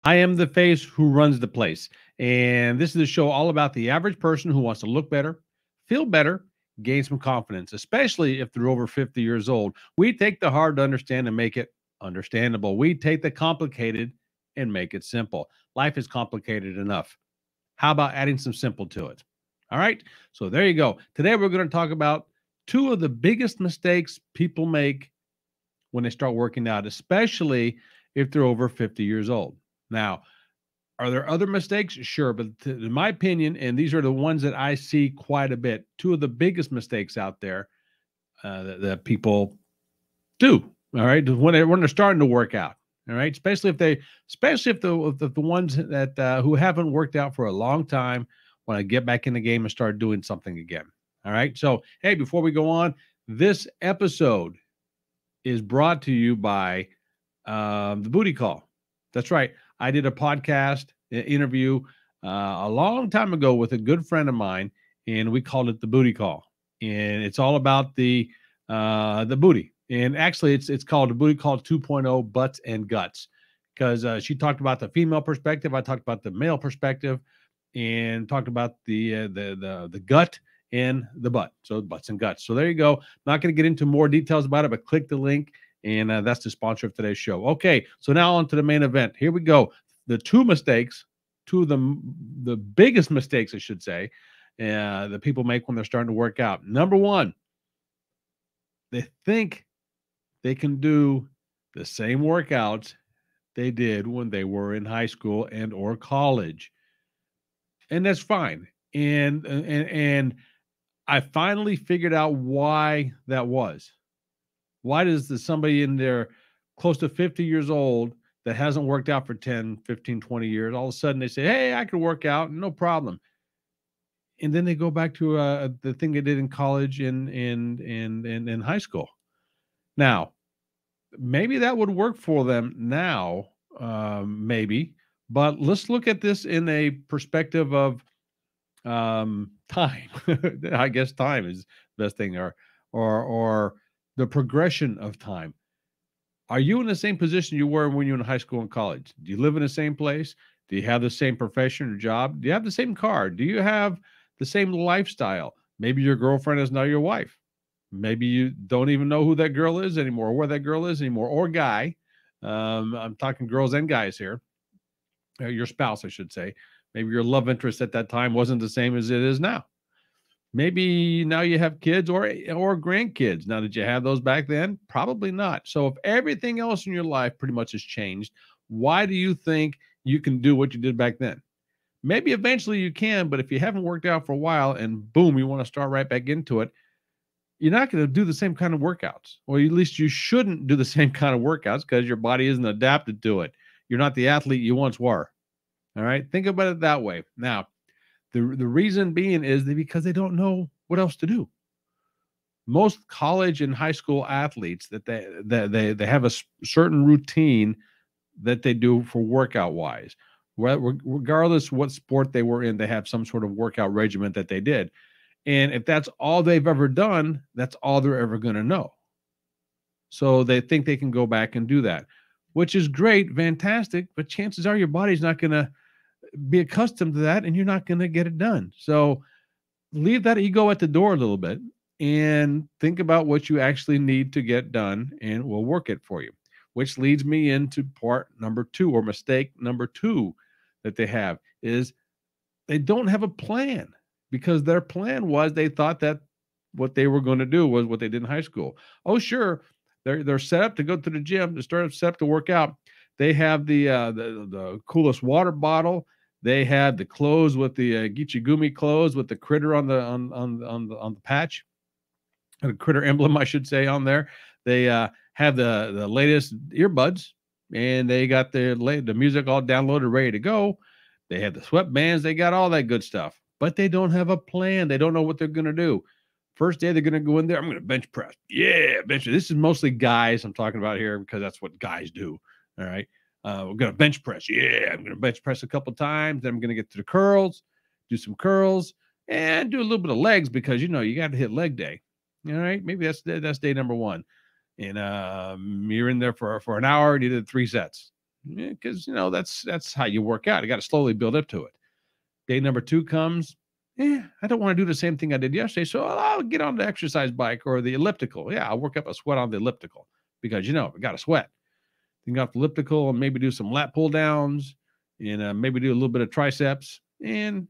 I am the face who runs the place. And this is a show all about the average person who wants to look better, feel better, gain some confidence, especially if they're over 50 years old. We take the hard to understand and make it understandable. We take the complicated and make it simple. Life is complicated enough. How about adding some simple to it? All right. So there you go. Today we're going to talk about two of the biggest mistakes people make when they start working out, especially if they're over 50 years old. Now, are there other mistakes? Sure. But in my opinion, and these are the ones that I see quite a bit, two of the biggest mistakes out there that people do. All right. When they're starting to work out. All right. Especially if the ones that who haven't worked out for a long time want to get back in the game and start doing something again. All right. So, hey, before we go on, this episode is brought to you by the Booty Call. That's right. I did a podcast interview a long time ago with a good friend of mine, and we called it the Booty Call. And it's all about the booty. And actually, it's called the Booty Call 2.0 Butts and Guts, because she talked about the female perspective, I talked about the male perspective, and talked about the gut and the butt. So butts and guts. So there you go. Not going to get into more details about it, but click the link. And that's the sponsor of today's show. Okay, so now on to the main event. Here we go. The two of the biggest mistakes, I should say, that people make when they're starting to work out. Number one, they think they can do the same workouts they did when they were in high school and or college, and that's fine. And I finally figured out why that was. Why does somebody in there close to 50 years old that hasn't worked out for 10, 15, 20 years, all of a sudden they say, hey, I can work out, no problem. And then they go back to the thing they did in college and in high school. Now, maybe that would work for them now, maybe. But let's look at this in a perspective of time. I guess time is the best thing, or the progression of time. Are you in the same position you were when you were in high school and college? Do you live in the same place? Do you have the same profession or job? Do you have the same car? Do you have the same lifestyle? Maybe your girlfriend is now your wife. Maybe you don't even know who that girl is anymore, or where that girl is anymore, or guy. I'm talking girls and guys here. Your spouse, I should say. Maybe your love interest at that time wasn't the same as it is now. Maybe now you have kids or grandkids. Now, did you have those back then? Probably not. So if everything else in your life pretty much has changed, why do you think you can do what you did back then? Maybe eventually you can, but if you haven't worked out for a while and boom, you want to start right back into it, you're not going to do the same kind of workouts. Or at least you shouldn't do the same kind of workouts because your body isn't adapted to it. You're not the athlete you once were. All right. Think about it that way. Now, the reason being is because they don't know what else to do. Most college and high school athletes that they have a certain routine that they do for workout wise. Regardless what sport they were in, they have some sort of workout regimen that they did. And if that's all they've ever done, that's all they're ever going to know. So they think they can go back and do that, which is great, fantastic, but chances are your body's not going to be accustomed to that and you're not going to get it done. So leave that ego at the door a little bit and think about what you actually need to get done, and we'll work it for you. Which leads me into part number two, or mistake number two that they have, is they don't have a plan, because their plan was they thought that what they were going to do was what they did in high school. Oh, sure, they're set up to go to the gym, to start set up to work out. They have the coolest water bottle. They had the clothes with the Gichigumi clothes with the critter on the patch, the critter emblem, I should say, on there. They have the latest earbuds, and they got the music all downloaded, ready to go. They have the sweatbands. They got all that good stuff, but they don't have a plan. They don't know what they're going to do. First day, they're going to go in there. I'm going to bench press. Yeah, bench. This is mostly guys I'm talking about here, because that's what guys do. All right. We're going to bench press. Yeah, I'm going to bench press a couple times. Then I'm going to get to the curls, do some curls, and do a little bit of legs, because, you got to hit leg day. All right. Maybe that's day number one. And you're in there for an hour and you did 3 sets. because that's how you work out. You got to slowly build up to it. Day number 2 comes. I don't want to do the same thing I did yesterday, so I'll get on the exercise bike or the elliptical. Yeah, I'll work up a sweat on the elliptical because we got to sweat. Then go off the elliptical and maybe do some lat pull downs, and maybe do a little bit of triceps, and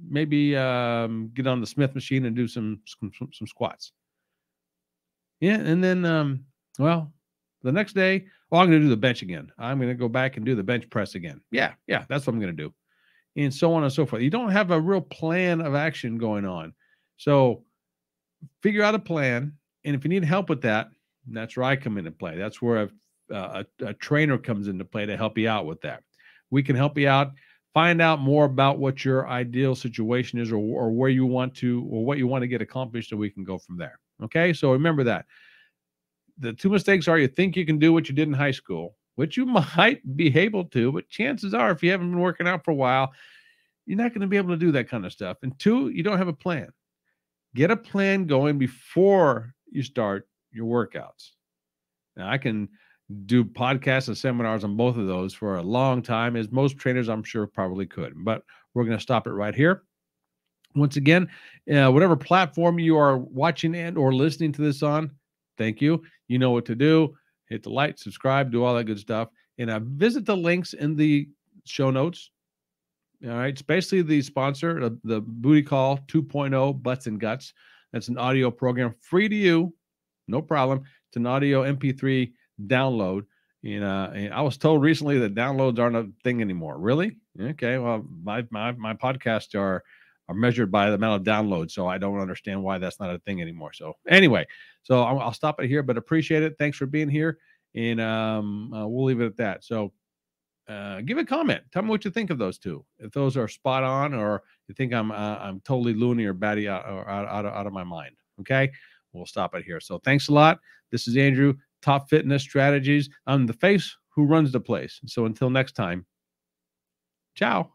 maybe get on the Smith machine and do some squats. Yeah, and then the next day, I'm going to do the bench again. I'm going to go back and do the bench press again. Yeah, that's what I'm going to do, and so on and so forth. You don't have a real plan of action going on, so figure out a plan. And if you need help with that, that's where I come into play. That's where a trainer comes into play to help you out with that. We can help you out. Find out more about what your ideal situation is, or where you want to, or what you want to get accomplished, and we can go from there. Okay, so remember that. The 2 mistakes are: you think you can do what you did in high school, which you might be able to, but chances are, if you haven't been working out for a while, you're not going to be able to do that kind of stuff. And 2, you don't have a plan. Get a plan going before you start your workouts. Now, I can do podcasts and seminars on both of those for a long time, as most trainers, I'm sure, probably could. But we're going to stop it right here. Once again, whatever platform you are watching and or listening to this on, thank you. You know what to do. Hit the like, subscribe, do all that good stuff. And visit the links in the show notes. All right. It's basically the sponsor, the Booty Call 2.0 Butts and Guts. That's an audio program free to you. No problem. It's an audio MP3 download. And I was told recently that downloads aren't a thing anymore. Really? Okay. Well, my podcasts are measured by the amount of downloads, so I don't understand why that's not a thing anymore. So anyway, I'll stop it here, but appreciate it. Thanks for being here, and we'll leave it at that. So give a comment. Tell me what you think of those 2. If those are spot on, or you think I'm totally loony or batty out of my mind. Okay, we'll stop it here. So thanks a lot. This is Andrew, Top Fitness Strategies. I'm the face who runs the place. So until next time, ciao.